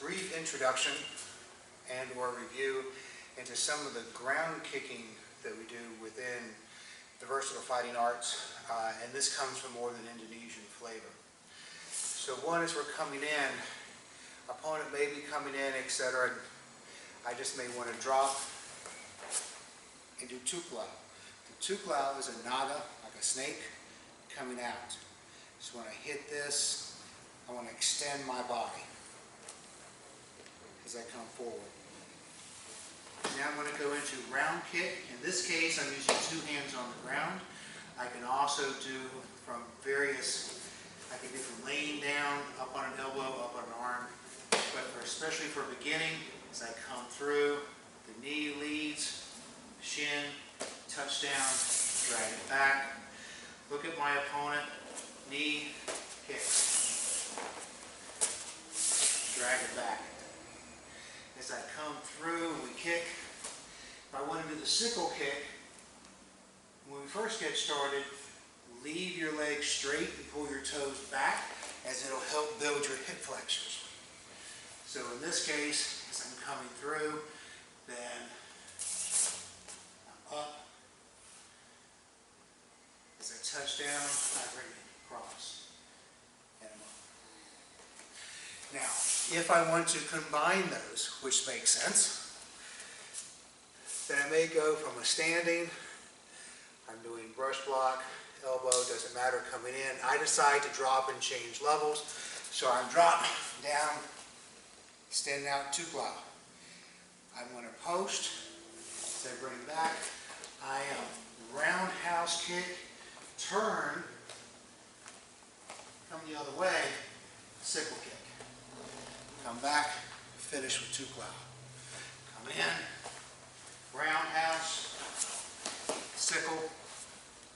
brief introduction and or review into some of the ground kicking that we do within the versatile fighting arts, and this comes from more than Indonesian flavor. So one, as we're coming in, opponent may be coming in, etc. I just may want to drop and do tuklau. The tuklau is a naga, like a snake, coming out. So when I hit this, I want to extend my body as I come forward. Now I'm going to go into round kick. In this case, I'm using two hands on the ground. I can also do from various, I can do from laying down, up on an elbow, up on an arm. But especially for beginning, as I come through, the knee leads, shin, touchdown, drag it back. Look at my opponent, knee, kick. Drag it back. As I come through, we kick. If I want to do the sickle kick, when we first get started, leave your legs straight and pull your toes back, as it'll help build your hip flexors. So in this case, as I'm coming through, then I'm up. As I touch down, I bring it across, and I'm up. Now, if I want to combine those, which makes sense, then I may go from a standing, I'm doing brush block, elbow, doesn't matter, coming in. I decide to drop and change levels. So I'm dropping down, extending out tuklau. I'm going to post, as I bring back, I am roundhouse kick, turn, come the other way, sickle kick. Come back, finish with tuklau. Come in, roundhouse, sickle,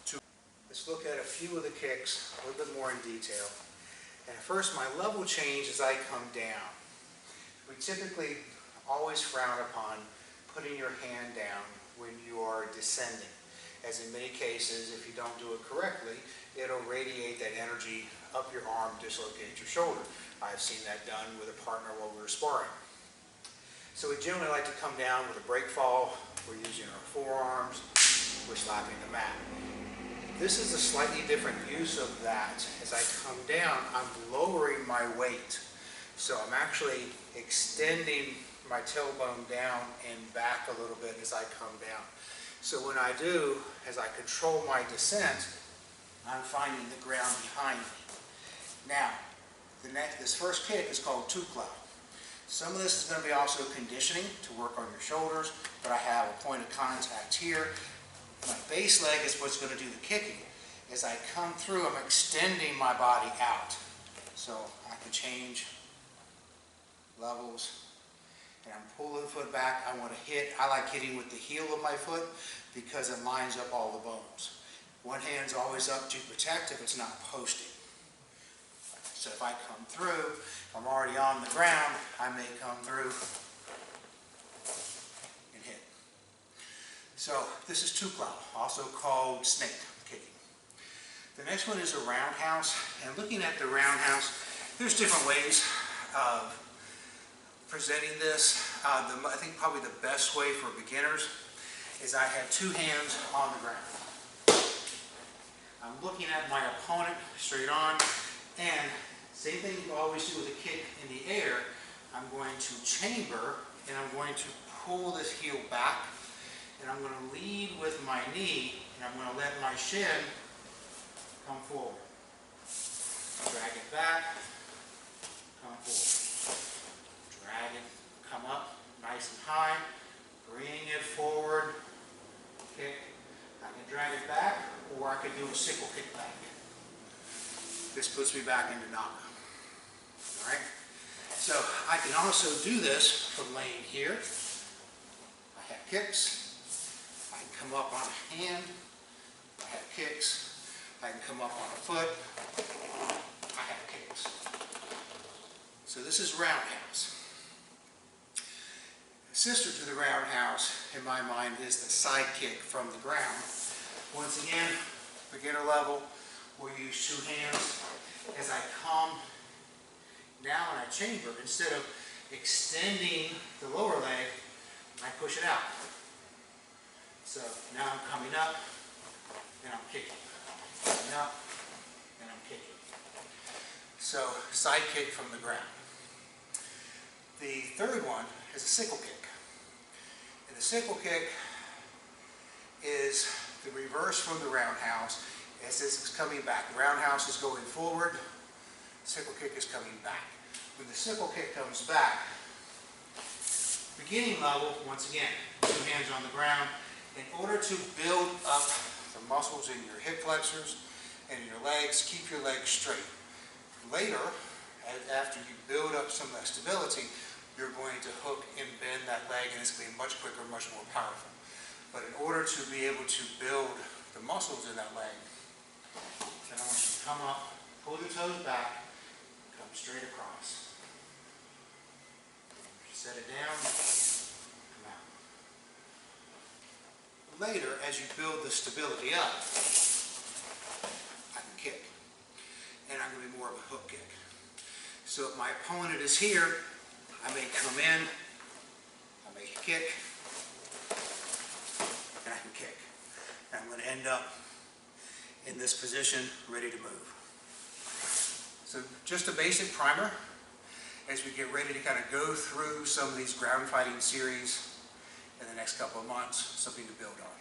tuklau. Let's look at a few of the kicks a little bit more in detail. And first, my level change as I come down. We typically always frown upon putting your hand down when you are descending, as in many cases, if you don't do it correctly, it'll radiate that energy up your arm, dislocate your shoulder. I've seen that done with a partner while we were sparring. So we generally like to come down with a break fall. We're using our forearms, we're slapping the mat. This is a slightly different use of that. As I come down, I'm lowering my weight. So I'm actually extending my tailbone down and back a little bit as I come down. So when I do, as I control my descent, I'm finding the ground behind me. Now, this first kick is called tuklau. Some of this is going to be also conditioning to work on your shoulders, but I have a point of contact here. My base leg is what's going to do the kicking. As I come through, I'm extending my body out. So I can change levels, and I'm pulling the foot back. I want to hit, I like hitting with the heel of my foot because it lines up all the bones. One hand's always up to protect if it's not posting. So if I come through, if I'm already on the ground, I may come through and hit. So this is tuklau, also called snake kicking. The next one is a roundhouse, and looking at the roundhouse, there's different ways of presenting this. I think probably the best way for beginners is I have two hands on the ground. I'm looking at my opponent straight on, and same thing you always do with a kick in the air. I'm going to chamber, and I'm going to pull this heel back, and I'm going to lead with my knee, and I'm going to let my shin come forward. Drag it back, come forward. Drag it, come up nice and high, bring it forward, kick. I can drag it back, or I could do a sickle kick back. This puts me back into naga. All right? So I can also do this from laying here. I have kicks. I can come up on a hand. I have kicks. I can come up on a foot. I have kicks. So this is roundhouse. Sister to the roundhouse, in my mind, is the side kick from the ground. Once again, beginner level, we'll use two hands. As I come down and I chamber, instead of extending the lower leg, I push it out. So now I'm coming up and I'm kicking. Coming up and I'm kicking. So side kick from the ground. The third one is a sickle kick. And the sickle kick is the reverse from the roundhouse. As this is coming back, the roundhouse is going forward, sickle kick is coming back. When the sickle kick comes back, beginning level, once again, 2 hands on the ground. In order to build up the muscles in your hip flexors and your legs, keep your legs straight. Later, after you build up some of that stability, you're going to hook and bend that leg, and it's going to be much quicker, much more powerful. But in order to be able to build the muscles in that leg, then I want you to come up, pull your toes back, come straight across. Set it down, come out. Later, as you build the stability up, I can kick. And I'm going to be more of a hook kick. So if my opponent is here, I may come in, I may kick, and I can kick. And I'm going to end up in this position, ready to move. So just a basic primer as we get ready to kind of go through some of these ground fighting series in the next couple of months, something to build on.